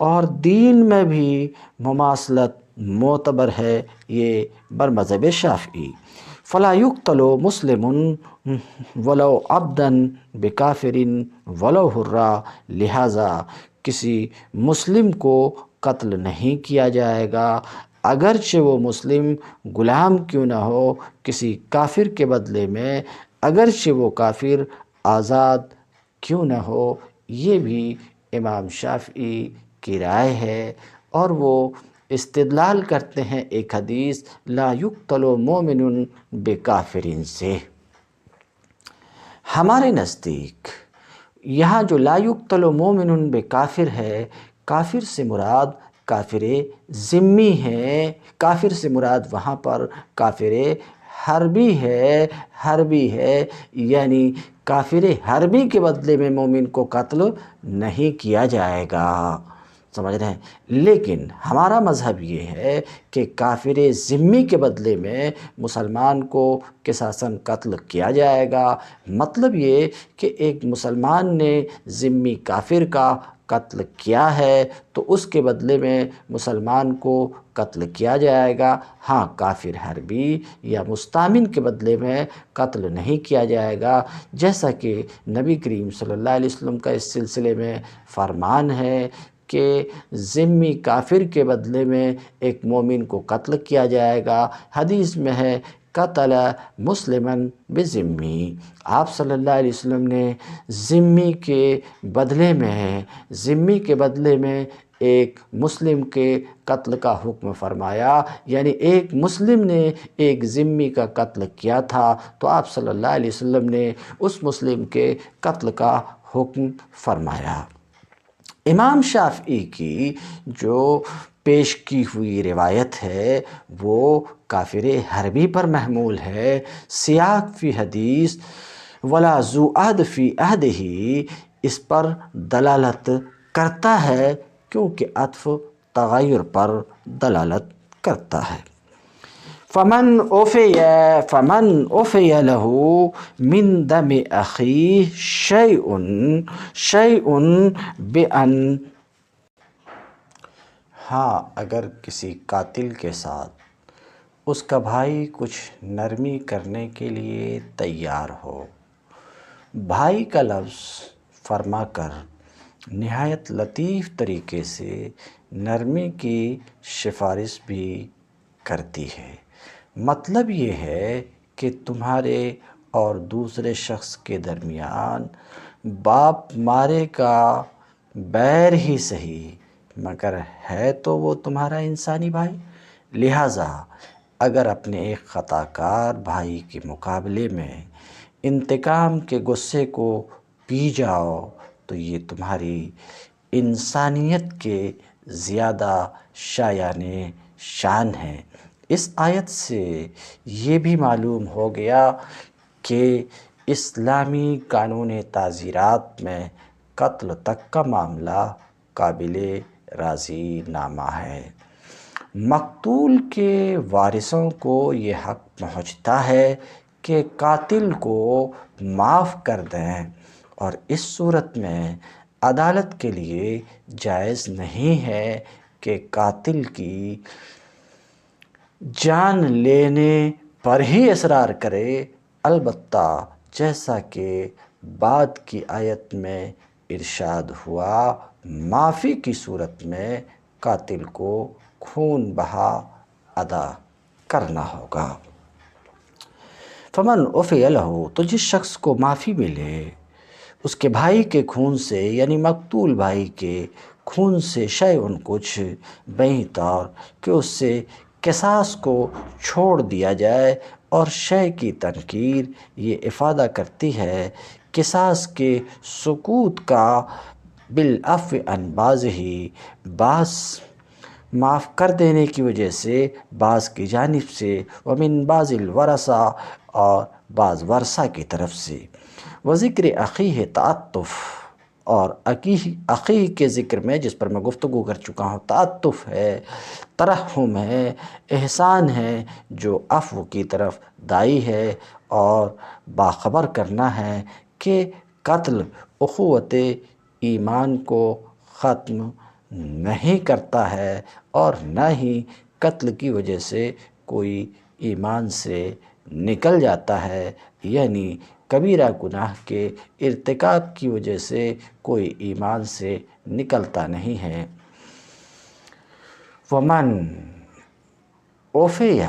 اور دین میں بھی مماثلت معتبر ہے، یہ بر مذہب شافعی۔ فَلَا يُقْتَلُ مُسْلِمٌ وَلَوْ عَبْدًا بِكَافِرٍ وَلَوْ حُرًّا، لہٰذا کسی مسلم کو قتل نہیں کیا جائے گا اگرچہ وہ مسلم غلام کیوں نہ ہو، کسی کافر کے بدلے میں اگرچہ وہ کافر آزاد کیوں نہ ہو۔ یہ بھی امام شافعی کی رائے ہے، اور وہ استدلال کرتے ہیں ایک حدیث لا یقتل مومن بکافر سے۔ ہمارے نزدیک یہاں جو لا یقتل مومن بکافر ہے، کافر سے مراد کافر ذمی ہے، کافر سے مراد وہاں پر کافر حربی ہے، یعنی کافر حربی کے بدلے میں مومن کو قتل نہیں کیا جائے گا، سمجھ رہے ہیں۔ لیکن ہمارا مذہب یہ ہے کہ کافر ذمی کے بدلے میں مسلمان کو قصاصاً قتل کیا جائے گا۔ مطلب یہ کہ ایک مسلمان نے ذمی کافر کا قتل کیا ہے تو اس کے بدلے میں مسلمان کو قتل کیا جائے گا۔ ہاں، کافر حربی یا مستعمن کے بدلے میں قتل نہیں کیا جائے گا، جیسا کہ نبی کریم صلی اللہ علیہ وسلم کا اس سلسلے میں فرمان ہے کہ ذمی کافر کے بدلے میں ایک مومن کو قتل کیا جائے گا۔ حدیث میں ہے قتل مسلماً بذمی، آپ صلی اللہ علیہ وسلم نے ذمی کے بدلے میں ایک مسلم کے قتل کا حکم فرمایا، یعنی ایک مسلم نے ایک ذمی کا قتل کیا تھا تو آپ صلی اللہ علیہ وسلم نے اس مسلم کے قتل کا حکم فرمایا۔ امام شافعی کی جو پیش کی ہوئی روایت ہے وہ کافر حربی پر محمول ہے۔ سیاق فی حدیث ولا ذو عہد فی عہدہ اس پر دلالت کرتا ہے، کیونکہ عطف تغیر پر دلالت کرتا ہے۔ فمن عفی لہ من دم اخیہ شیء بأن، ہاں اگر کسی قاتل کے ساتھ اس کا بھائی کچھ نرمی کرنے کے لیے تیار ہو، بھائی کا لفظ فرما کر نہایت لطیف طریقے سے نرمی کی سفارش بھی کرتی ہے۔ مطلب یہ ہے کہ تمہارے اور دوسرے شخص کے درمیان باپ مارے کا بیر ہی صحیح مگر ہے تو وہ تمہارا انسانی بھائی، لہٰذا اگر اپنے ایک خطا کار بھائی کے مقابلے میں انتقام کے غصے کو پی جاؤ تو یہ تمہاری انسانیت کے زیادہ شایان شان ہے۔ اس آیت سے یہ بھی معلوم ہو گیا کہ اسلامی قانون تعزیرات میں قتل تک کا معاملہ قابل راضی نامہ ہے۔ مقتول کے وارثوں کو یہ حق پہنچتا ہے کہ قاتل کو معاف کر دیں، اور اس صورت میں عدالت کے لیے جائز نہیں ہے کہ قاتل کی جان لینے پر ہی اصرار کرے، البتہ جیسا کہ بعد کی آیت میں ارشاد ہوا معافی کی صورت میں قاتل کو خون بہا ادا کرنا ہوگا۔ فمن عفی لہ تو جس شخص کو معافی ملے اس کے بھائی کے خون سے، یعنی مقتول بھائی کے خون سے شیئن کچھ، بہی طور کہ اس سے قصاص کو چھوڑ دیا جائے، اور شے کی تنکیر یہ افادہ کرتی ہے قصاص کے سقوط کا بالعفو عن بعضہ، بعض معاف کر دینے کی وجہ سے بعض کی جانب سے، ومن بعض الورثہ اور بعض ورثہ کی طرف سے، وذکر اخیہ تعطف اور اخی کے ذکر میں جس پر میں گفتگو کر چکا ہوں تعطف ہے، ترحم ہے، احسان ہے جو عفو کی طرف داعی ہے، اور باخبر کرنا ہے کہ قتل اخوت ایمان کو ختم نہیں کرتا ہے، اور نہ ہی قتل کی وجہ سے کوئی ایمان سے نکل جاتا ہے، یعنی کبیرہ گناہ کے ارتکاب کی وجہ سے کوئی ایمان سے نکلتا نہیں ہے۔ ومن عفی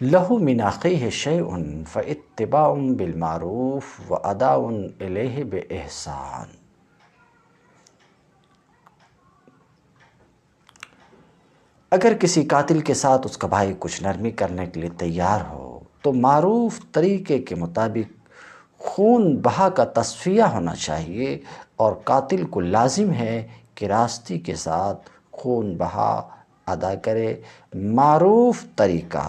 لہ من اخیہ شیء فاتباع بالمعروف واداء الیہ باحسان، اگر کسی قاتل کے ساتھ اس کا بھائی کچھ نرمی کرنے کے لیے تیار ہو تو معروف طریقے کے مطابق خون بہا کا تصفیہ ہونا چاہیے، اور قاتل کو لازم ہے کہ راستی کے ساتھ خون بہا ادا کرے۔ معروف طریقہ،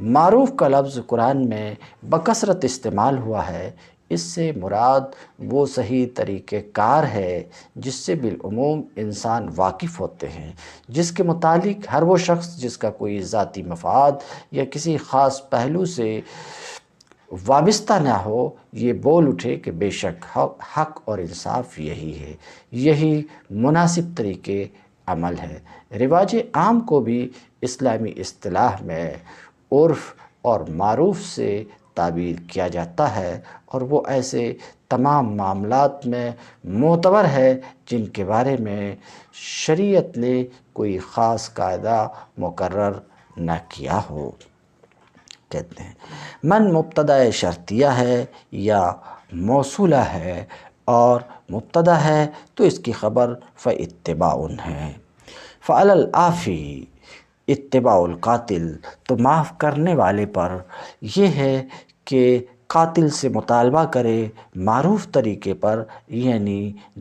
معروف کا لفظ قرآن میں بکثرت استعمال ہوا ہے۔ اس سے مراد وہ صحیح طریقہ کار ہے جس سے بالعموم انسان واقف ہوتے ہیں، جس کے متعلق ہر وہ شخص جس کا کوئی ذاتی مفاد یا کسی خاص پہلو سے وابستہ نہ ہو، یہ بول اٹھے کہ بے شک حق اور انصاف یہی ہے، یہی مناسب طریقے عمل ہے۔ رواج عام کو بھی اسلامی اصطلاح میں عرف اور معروف سے تعبیر کیا جاتا ہے، اور وہ ایسے تمام معاملات میں معتبر ہے جن کے بارے میں شریعت نے کوئی خاص قاعدہ مقرر نہ کیا ہو۔ کہتے ہیں من مبتدا شرطیہ ہے یا موصولہ ہے، اور مبتدا ہے تو اس کی خبر فاتباع ہے۔ فعلی العافی اتباع القاتل، تو معاف کرنے والے پر یہ ہے کہ قاتل سے مطالبہ کرے معروف طریقے پر، یعنی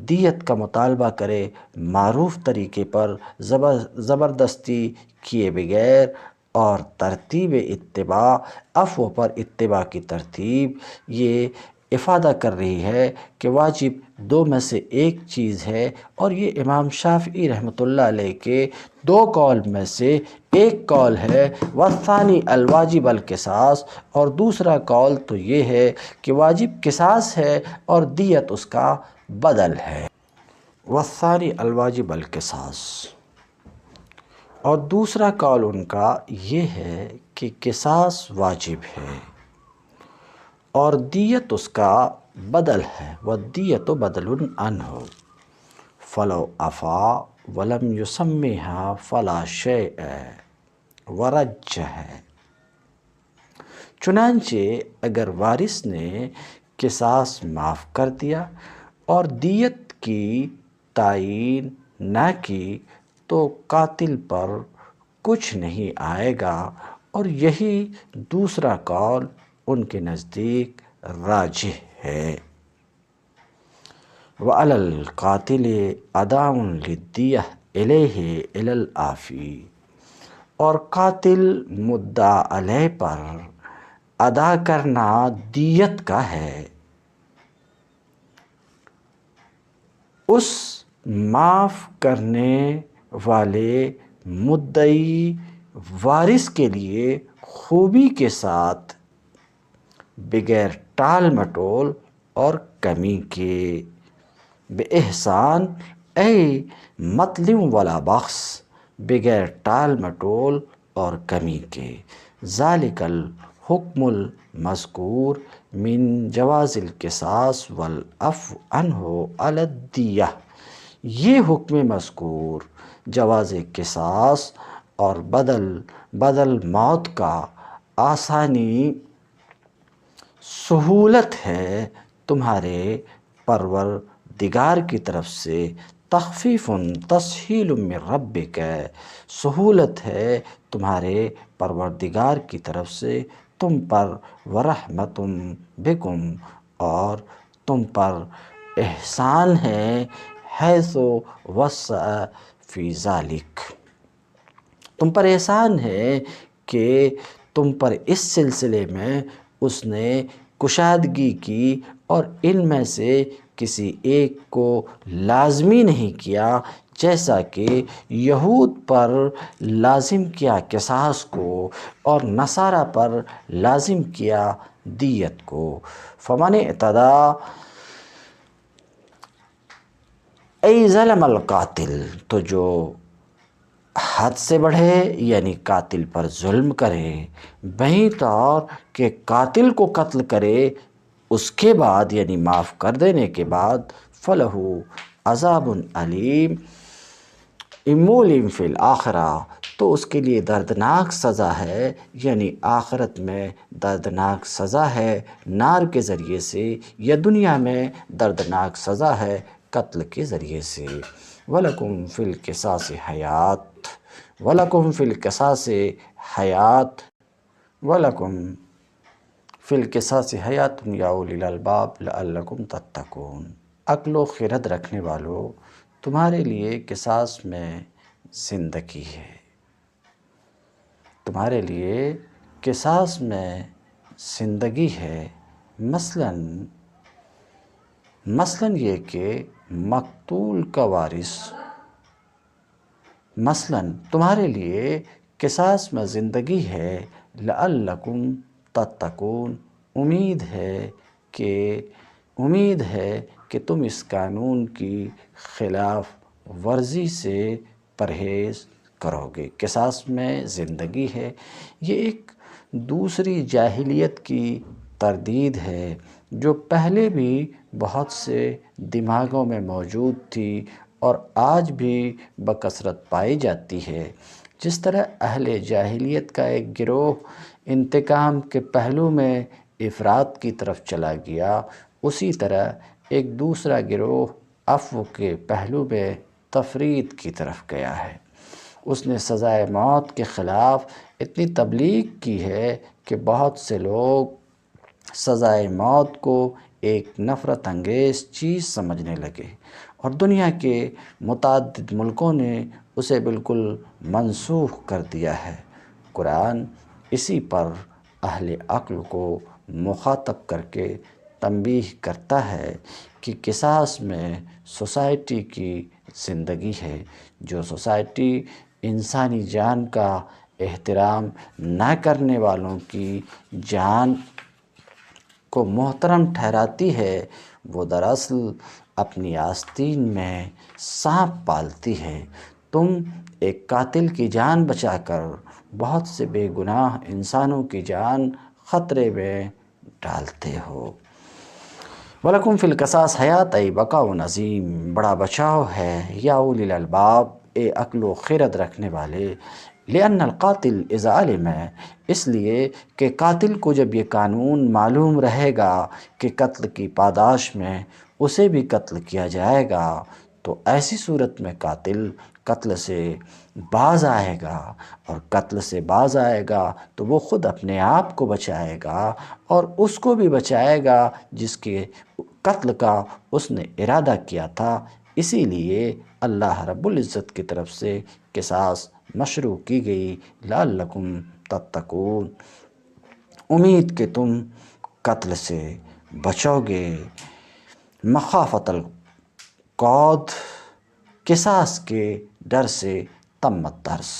دیت کا مطالبہ کرے معروف طریقے پر، زبردستی کیے بغیر، اور ترتیب اتباع، عفو پر اتباع کی ترتیب یہ افادہ کر رہی ہے کہ واجب دو میں سے ایک چیز ہے، اور یہ امام شافعی رحمۃ اللہ علیہ کے دو قول میں سے ایک قول ہے۔ والثانی الواجب القصاص، اور دوسرا قول تو یہ ہے کہ واجب قصاص ہے اور دیت اس کا بدل ہے۔ والثانی الواجب القصاص، اور دوسرا قول ان کا یہ ہے کہ قصاص واجب ہے اور دیت اس کا بدل ہے۔ والدیت بدل عنہ، فلو عفا ولم یسمھا فلا شیء ورجہ، چنانچہ اگر وارث نے قصاص معاف کر دیا اور دیت کی تعیین نہ کی تو قاتل پر کچھ نہیں آئے گا، اور یہی دوسرا قول ان کے نزدیک راجح ہے۔ وعلی القاتل اداء للدیہ الیہ الی العافی، اور قاتل مدعا علیہ پر ادا کرنا دیت کا ہے اس معاف کرنے والے مدعی وارث کے لیے خوبی کے ساتھ، بغیر ٹال مٹول اور کمی کے، بے احسان اے مطلب ولا بخس، بغیر ٹال مٹول اور کمی کے۔ ذالک الحکم المذکور من جواز القصاص والعفو عنہ علی الدیہ، یہ حکم مذکور جواز قصاص اور بدل موت کا آسانی سہولت ہے تمہارے پروردگار کی طرف سے، تخفیف تسہیل من ربک، سہولت ہے تمہارے پروردگار کی طرف سے تم پر، ورحمت بکم، اور تم پر احسان ہے، حیث وسع فی ذالک، تم پر احسان ہے کہ تم پر اس سلسلے میں اس نے کشادگی کی، اور ان میں سے کسی ایک کو لازمی نہیں کیا، جیسا کہ یہود پر لازم کیا قصاص کو اور نصارہ پر لازم کیا دیت کو۔ فمن اعتدی ای ظلم القاتل، تو جو حد سے بڑھے یعنی قاتل پر ظلم کرے، بہیں طور کہ قاتل کو قتل کرے اس کے بعد یعنی معاف کر دینے کے بعد، فلہ عذاب علیم مؤلم فی الآخرہ، تو اس کے لیے دردناک سزا ہے، یعنی آخرت میں دردناک سزا ہے نار کے ذریعے سے، یا دنیا میں دردناک سزا ہے قتل کے ذریعے سے۔ وَلَكُمْ فِي الْقِصَاصِ حیات، وَلَكُمْ فِي الْقِصَاصِ حَیَاتٌ وَلَكُمْ فِی الْقِصَاصِ حَیَاتٌ یا اُولی الْأَلْبَابِ لَعَلَّکُمْ تَتَّقُونَ۔ عقل و خرد رکھنے والو، تمہارے لیے قصاص میں زندگی ہے، تمہارے لیے قصاص میں زندگی ہے۔ مثلاً یہ کہ مقتول کا وارث، مثلاً تمہارے لیے قصاص میں زندگی ہے، لعلکم تتقون، امید ہے کہ تم اس قانون کی خلاف ورزی سے پرہیز کرو گے۔ قصاص میں زندگی ہے، یہ ایک دوسری جاہلیت کی تردید ہے جو پہلے بھی بہت سے دماغوں میں موجود تھی اور آج بھی بکثرت پائی جاتی ہے۔ جس طرح اہل جاہلیت کا ایک گروہ انتقام کے پہلو میں افراط کی طرف چلا گیا، اسی طرح ایک دوسرا گروہ عفو کے پہلو میں تفریط کی طرف گیا ہے۔ اس نے سزائے موت کے خلاف اتنی تبلیغ کی ہے کہ بہت سے لوگ سزائے موت کو ایک نفرت انگیز چیز سمجھنے لگے اور دنیا کے متعدد ملکوں نے اسے بالکل منسوخ کر دیا ہے۔ قرآن اسی پر اہل عقل کو مخاطب کر کے تنبیہ کرتا ہے کہ قصاص میں سوسائٹی کی زندگی ہے۔ جو سوسائٹی انسانی جان کا احترام نہ کرنے والوں کی جان کو محترم ٹھہراتی ہے، وہ دراصل اپنی آستین میں سانپ پالتی ہے۔ تم ایک قاتل کی جان بچا کر بہت سے بے گناہ انسانوں کی جان خطرے میں ڈالتے ہو۔ وَلَكُمْ فِی الْقِصَاصِ حَیَاتٌ ای بقاء عظیم، بڑا بچاؤ ہے یا اولی الالباب، اے عقل و خرد رکھنے والے۔ لِأَنَّ الْقَاتِلَ اِذَا عَلِمَ، اس لیے کہ قاتل کو جب یہ قانون معلوم رہے گا کہ قتل کی پاداش میں اسے بھی قتل کیا جائے گا، تو ایسی صورت میں قاتل قتل سے باز آئے گا، اور قتل سے باز آئے گا تو وہ خود اپنے آپ کو بچائے گا اور اس کو بھی بچائے گا جس کے قتل کا اس نے ارادہ کیا تھا۔ اسی لیے اللہ رب العزت کی طرف سے قصاص مشروع کی گئی، لعلکم تتقون، امید کہ تم قتل سے بچو گے، مخافۃ القود، قصاص کے ڈر سے تمت درس۔